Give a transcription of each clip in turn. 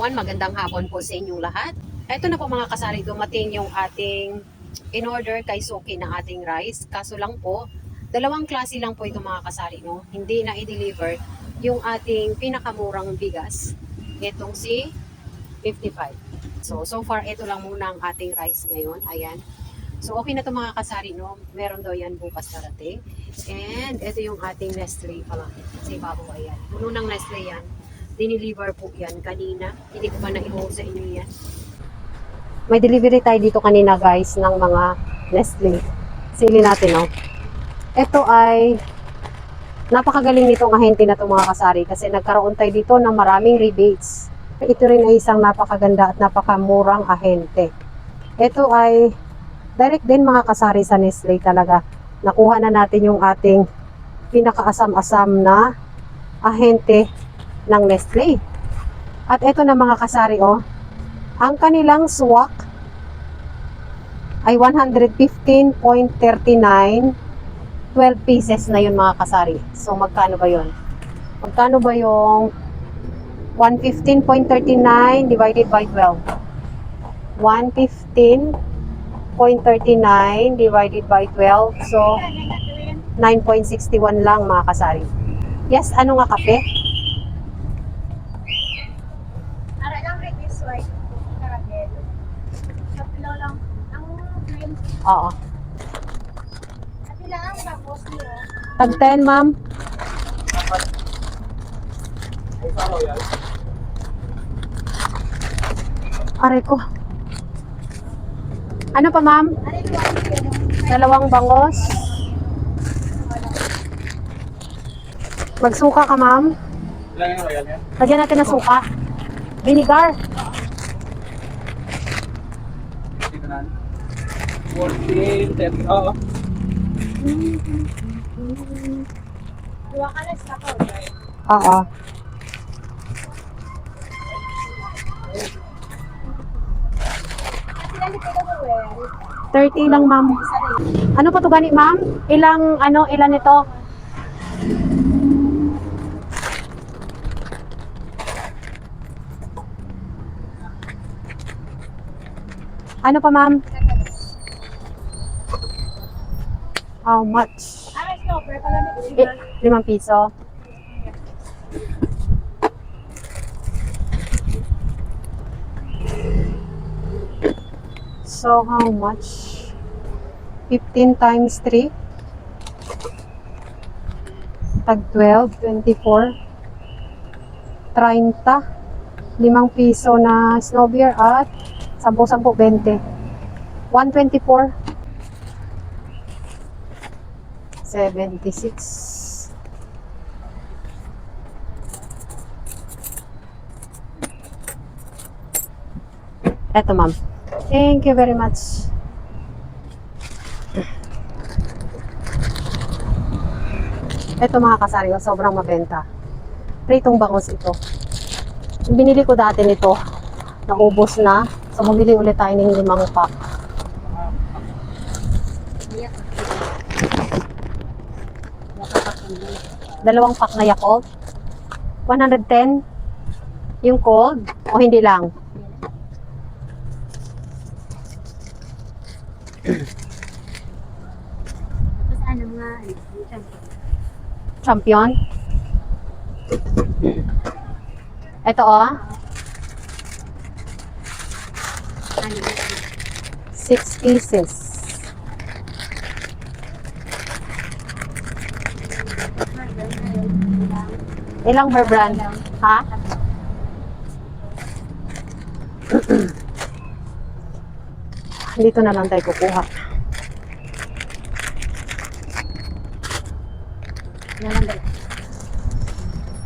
everyone, magandang hapon po sa inyong lahat. Ito na po mga kasari, dumating yung ating in-order kay Suki na ating rice. Kaso lang po, dalawang klase lang po ito mga kasari, no? Hindi na i-deliver yung ating pinakamurang bigas. Itong si 55. So far, ito lang muna ang ating rice ngayon. Ayan. So, okay na ito mga kasari, no? Meron daw yan bukas darating. And ito yung ating Nestle pala. Sa ibabaw, ayan. Puno ng Nestle yan. Diniliver po yan kanina. Hindi ko pa naiho sa inyo yan. May delivery tayo dito kanina guys ng mga Nestle. Sili natin, no? Ito ay napakagaling nitong ahente na ito mga kasari kasi nagkaroon tayo dito ng maraming rebates. Ito rin ay isang napakaganda at napakamurang ahente. Ito ay direct din mga kasari sa Nestle talaga. Nakuha na natin yung ating pinakaasam-asam na ahente ng Nestle. At ito na mga kasari, oh. Ang kanilang swak ay 115.39, 12 pieces na yun mga kasari. So magkano ba yun? Magkano ba yung 115.39 divided by 12? 115.39 divided by 12. So 9.61 lang mga kasari. Yes, ano nga kape? Oo. Tag 10, ma'am. Aray ko. Ano pa, ma'am? Dalawang bangos. Magsuka ka, ma'am. Lagyan natin ng suka. Vinegar. 14, 30, oo. Oo. $30 lang, ma'am. Ano pa to gani, ma'am? Ilan ito? Ano pa, ma'am? How much? 5 piso. So, how much? 15 times 3? Tag 12, 24, 30, 5 piso na snow beer at 10, 20. 124. 76. Eto, ma'am. Thank you very much. Eto mga kasari, sobrang mabenta. Pritong bangus ito. Binili ko dati nito. Naubos na. So, bumili ulit tayo ng 5 pack. Dalawang pack na Yakult. 110 yung cold o hindi lang. Champion. Ito oh. 6 pieces. Ilang per brand? Ha? Dito na lang tayo kukuha.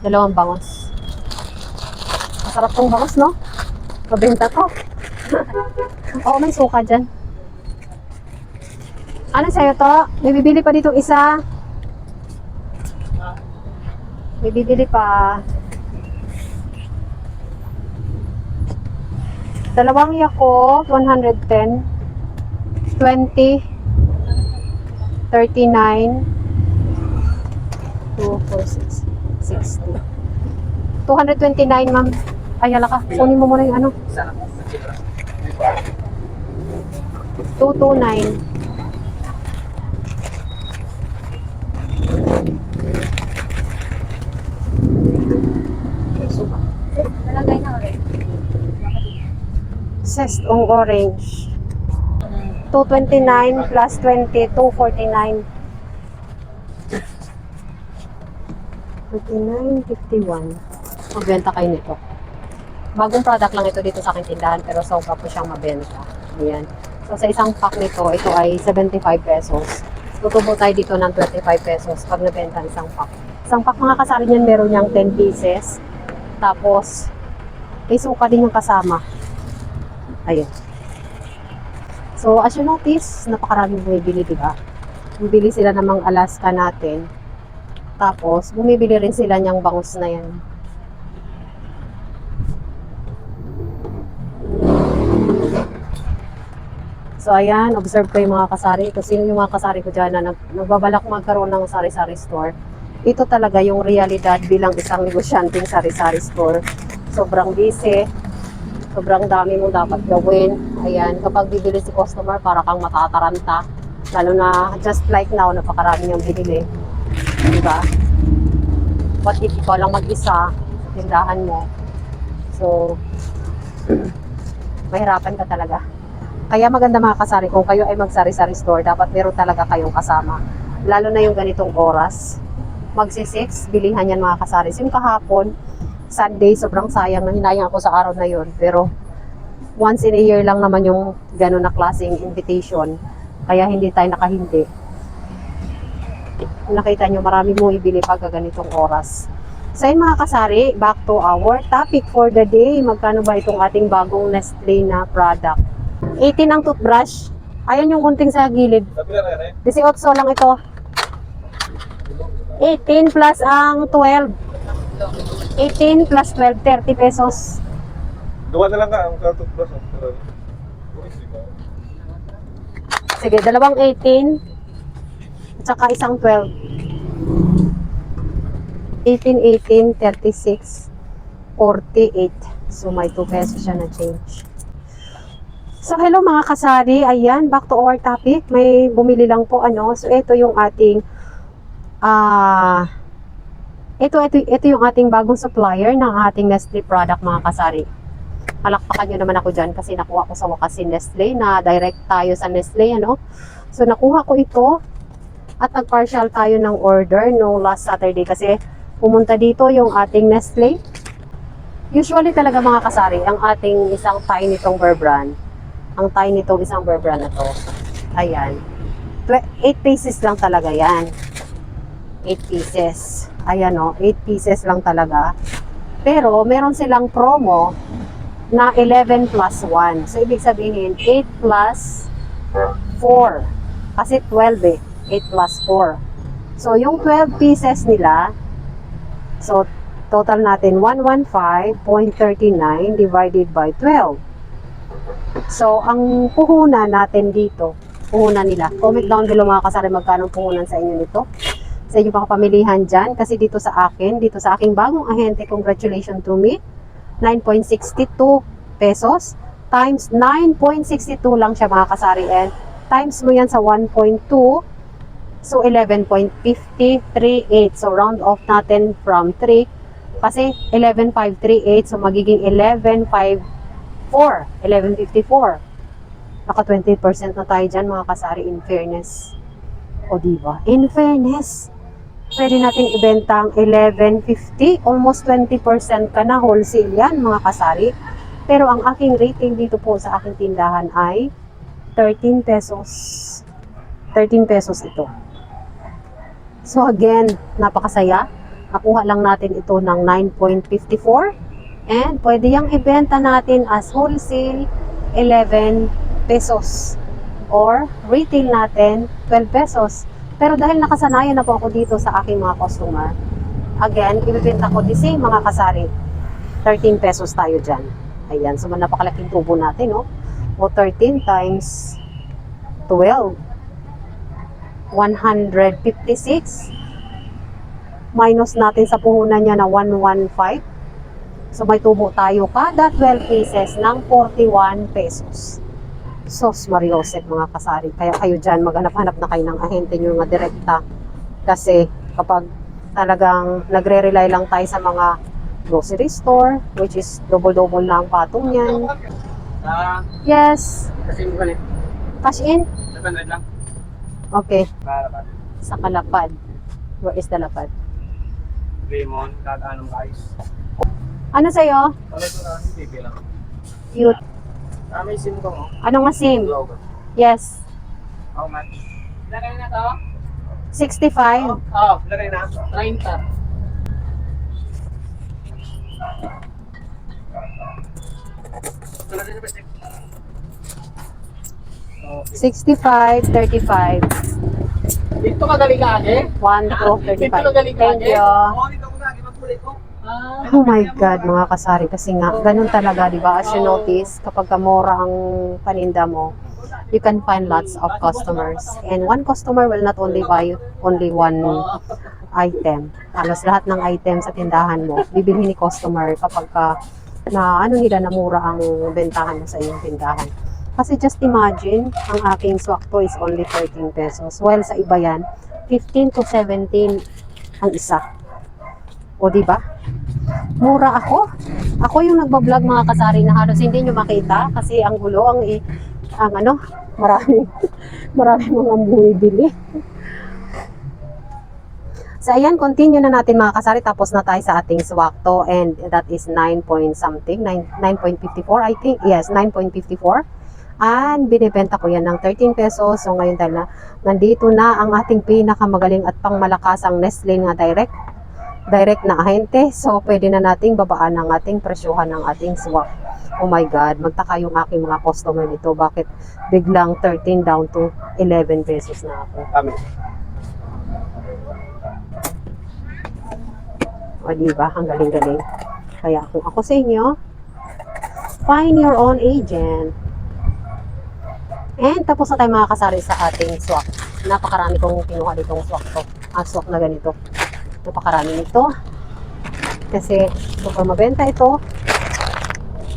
Dalawang bangos. Masarap tong bangos, no? Mabenta to. Oo, may suka dyan. Ano sa'yo to? May bibili pa dito isa. May bibili pa. Dalawang Yakult, 110. 20. 39. 2, 4, 6, 60. 229, ma'am. Ay, hala ka. Kunin mo muna yung ano. Isa. 229. Nalagay na ulit. Sestong orange. 229 plus 20, 249. 39.51. Magbenta kayo nito. Bagong product lang ito dito sa aking tindahan pero sobra po siyang mabenta. Ayan. So sa isang pack nito, ito ay 75 pesos. Tutubo tayo dito ng 25 pesos pag nabenta isang pack. Isang pack mga kasari niyan meron niyang 10 pieces. Tapos, may suka din yung kasama. Ayun. So, as you notice, napakaraming bumibili, diba? Bumibili sila ng mga Alaska natin. Tapos, bumibili rin sila niyang bangus na yan. So, ayan, observe ko yung mga kasari. Kung sino yung mga kasari ko dyan na nagbabalak magkaroon ng sari-sari store. Ito talaga yung realidad bilang isang negosyanteng sari-sari store. Sobrang busy. Sobrang dami mong dapat gawin. Ayan, kapag bibili si customer, para kang matataranta. Lalo na, just like now, napakarami niyang binili. Diba? What if ikaw lang mag-isa, tindahan mo. So, mahirapan ka talaga. Kaya maganda mga kasari, kung kayo ay magsari-sari store, dapat meron talaga kayong kasama. Lalo na yung ganitong oras. Magsi-6, bilihan yan mga kasari. Yung kahapon, Sunday, sobrang sayang na hinayang ako sa araw na yon. Pero, once in a year lang naman yung gano'n na klaseng invitation. Kaya hindi tayo nakahindi. Nakita nyo, marami mong ibili pag ganitong oras. So yun mga kasari, back to our topic for the day. Magkano ba itong ating bagong Nestle na product? 18 ang toothbrush. Ayun yung kunting sa gilid. 18 lang ito. 18 plus ang 12. 18 plus 12, 30 pesos. Gawa na lang ka ang toothbrush. Sige, dalawang 18 at saka isang 12. 18, 18, 36, 48. So may 2 pesos siya na change. So hello mga kasari, ayan, back to our topic. May bumili lang po ano. So ito yung ating ito yung ating bagong supplier ng ating Nestle product mga kasari. Palakpakan nyo naman ako dyan kasi nakuha ko sa wakas si Nestle na direct tayo sa Nestle, ano. So nakuha ko ito at nag-partial tayo ng order no last Saturday kasi pumunta dito yung ating Nestle. Usually talaga mga kasari, ang ating isang tie nitong Bear Brand, ang tie nitong isang Bear Brand na to, ayan, 8 pieces lang talaga yan. 8 pieces. Ayan o, 8 pieces lang talaga. Pero meron silang promo na 11 plus 1. So ibig sabihin 8 plus 4. Kasi 12 eh. 8 plus 4. So yung 12 pieces nila, so total natin 115.39 divided by 12. So ang puhunan natin dito, puhunan nila. Comment down below mga kasari magkano puhunan sa inyo nito. Sa inyo pang pamilihan dyan. Kasi dito sa akin, dito sa aking bagong ahente, congratulations to me, 9.62 pesos times 9.62 lang siya mga kasari. And times mo yan sa 1.2, so 11.538. So round off natin from 3 kasi 11.538, so magiging 11.54, 11.54. Naka 20% na tayo dyan mga kasari, in fairness. O diba? In fairness, pwede natin ibenta ang 11.50, almost 20% ka na, wholesale yan mga kasari. Pero ang aking rating dito po sa aking tindahan ay 13 pesos. 13 pesos ito. So again, napakasaya. Nakuha lang natin ito ng 9.54 and pwede yang ibenta natin as wholesale 11 pesos or retail natin 12 pesos. Pero dahil nakasanayan na po ako dito sa aking mga customer, again, ibibenta ko the same mga kasari. 13 pesos tayo dyan. Ayan, so napakalaking tubo natin, no? O 13 times 12. 156. Minus natin sa puhunan niya na 115. So may tubo tayo kada 12 pieces ng 41 pesos. Sos Mariosep mga kasari. Kaya kayo dyan, maghanap-hanap na kayo ng ahente nyo nga direkta. Kasi kapag talagang nagre-rely lang tayo sa mga grocery store, which is double-double na ang patong yan. Yes. Kasi mo ganit. Cash in? 700 lang. Okay. Para ba? Sa Kalapad. Where is the Lapad? Lemon, kaganong guys. Ano sa'yo? Wala ito na, hindi lang. Cute. May sim ko mo. Ano nga SIM? Yes. How much? Lagay na to? 65. Lagay na. 30. Lagay na ba? 65, 35. Dito ka galigage? 1 to 35. Thank you. Dito ko lagi magkulay ko. Oh my God, mga kasari. Kasi nga, ganun talaga, di ba? As you notice, kapag kamora ang paninda mo, you can find lots of customers. And one customer will not only buy only one item. Halos lahat ng item sa tindahan mo, bibili ni customer kapag ka, na ano nila, namura ang bentahan mo sa iyong tindahan. Kasi just imagine, ang aking swakto is only 13 pesos. While sa iba yan, 15 to 17 ang isa. O di ba? Mura ako. Ako yung nagbablog mga kasari na halos hindi nyo makita kasi ang gulo, ang ano, marami mga bumibili. So ayan, continue na natin mga kasari, tapos na tayo sa ating swakto and that is 9 point something, 9.54 I think. Yes, 9.54. And binibenta ko yan ng 13 pesos. So ngayon dahil na nandito na ang ating pinakamagaling at pangmalakasang Nestle nga direct na ahente. So pwede na nating babaan ang ating presyuhan ng ating swak. Oh my God, magtaka yung aking mga customer nito. Bakit biglang 13 down to 11 pesos na ako? Kami. O diba, ang galing-galing. Kaya kung ako sa inyo, find your own agent. And tapos na tayo mga kasari sa ating swak. Napakarami kong kinuha ditong swak to. Swak na ganito. Napakarami nito. Kasi super mabenta ito.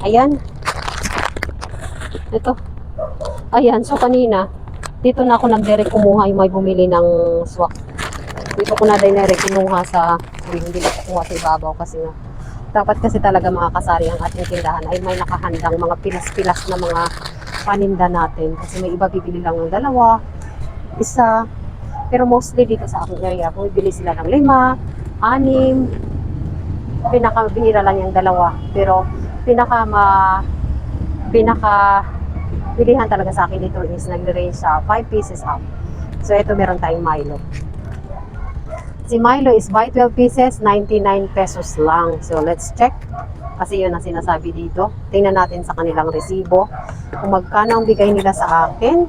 Ayan. Ito. Ayan. So kanina, dito na ako nag-direct kumuha yung may bumili ng swak. Dito ko na direct kinuha sa, hindi na kukuha sa ibabaw kasi nga. Dapat kasi talaga mga kasari ang ating tindahan ay may nakahandang mga pilas-pilas na mga paninda natin. Kasi may iba bibili lang ng dalawa, isa. Pero mostly dito sa aking area, bumibili sila ng 5, 6. Pinakabihira lang yung dalawa. Pero bilihan talaga sa akin dito is nag-range sa 5 pieces up. So ito meron tayong Milo. Si Milo is buy 12 pieces, 99 pesos lang. So let's check. Kasi yun ang sinasabi dito. Tingnan natin sa kanilang resibo kung magkano ang bigay nila sa akin.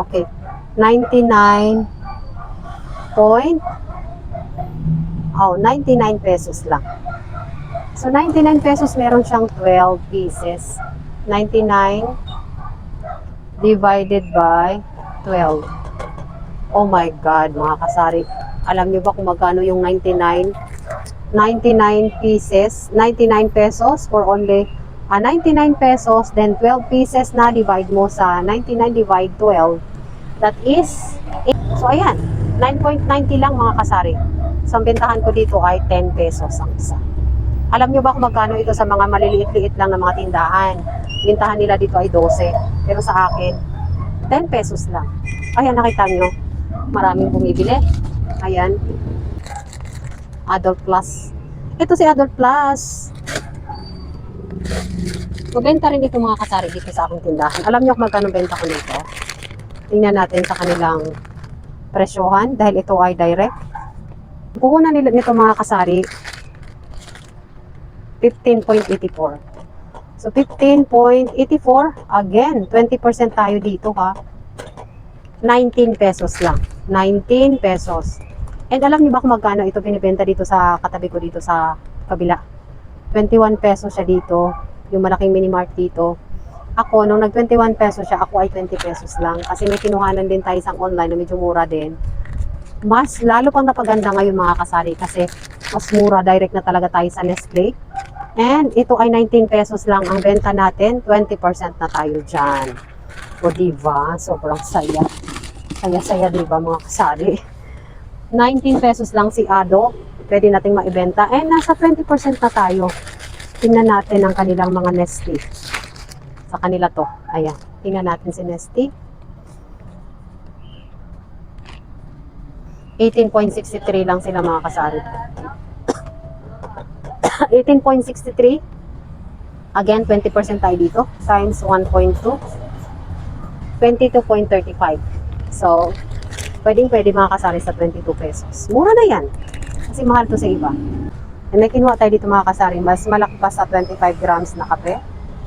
Okay. 99 pesos lang. So 99 pesos meron siyang 12 pieces. 99 divided by 12. Oh my God, mga kasari. Alam niyo ba kung magkano yung 99 pieces, 99 pesos for only 99 pesos, then 12 pieces na divide mo sa 99 divide 12. That is, so ayan, 9.90 lang mga kasari. So ang bentahan ko dito ay 10 pesos ang isa. Alam nyo ba kung magkano ito sa mga maliliit-liit lang na mga tindahan? Bintahan nila dito ay 12. Pero sa akin, 10 pesos lang. Ayan, nakita nyo, maraming bumibili. Ayan. Adult Plus. Ito si Adult Plus. Mabenta rin ito mga kasari dito sa aking tindahan. Alam nyo kung magkano benta ko dito? Tingnan natin sa kanilang presyohan dahil ito ay direct. Puhunan nila nito mga kasari 15.84. So 15.84, again 20% tayo dito ha. 19 pesos lang. 19 pesos. And alam niyo ba kung magkano ito binibenta dito sa katabi ko dito sa kabila? 21 pesos siya dito. Yung malaking mini-mart dito. Ako, nung nag 21 pesos siya, ako ay 20 pesos lang. Kasi may kinuhanan din tayo isang online na medyo mura din. Mas lalo pang napaganda ngayon mga kasari kasi Mas mura, direct na talaga tayo sa Nestle. And ito ay 19 pesos lang ang benta natin. 20% na tayo dyan. O diba? Sobrang saya. Saya-saya diba mga kasari? 19 pesos lang si Ado. Pwede nating maibenta. And nasa 20% na tayo. Tingnan natin ang kanilang mga Nestle. Sa kanila to. Ayan. Tingnan natin si Nestle. 18.63 lang sila mga kasari. 18.63. Again, 20% tayo dito. Times 1.2. 22.35. So, pwede mga kasari sa 22 pesos. Mura na yan. Kasi mahal to sa iba. And may kinuha tayo dito mga kasari. Mas malaki pa sa 25 grams na kape.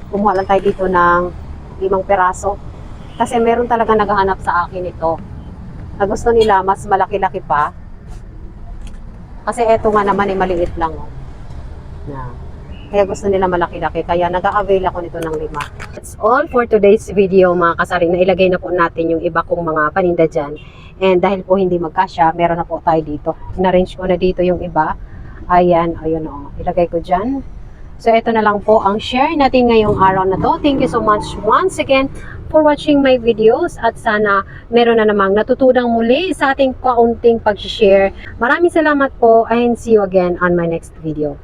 Kumuha lang tayo dito ng 5 peraso. Kasi meron talaga naghahanap sa akin ito. Na gusto nila mas malaki-laki pa. Kasi eto nga naman ay maliit lang. Oh. Na. Kaya gusto nila malaki-laki. Kaya nag-a-avail ako nito ng 5. That's all for today's video mga kasari. Nailagay na po natin yung iba kong mga paninda dyan. And dahil po hindi magkasya, meron na po tayo dito. In-arrange ko na dito yung iba. Ayan, ayun o. Ilagay ko dyan. So, ito na lang po ang share natin ngayong araw na to. Thank you so much once again for watching my videos at sana meron na namang natutudang muli sa ating kaunting pag-share. Maraming salamat po and see you again on my next video.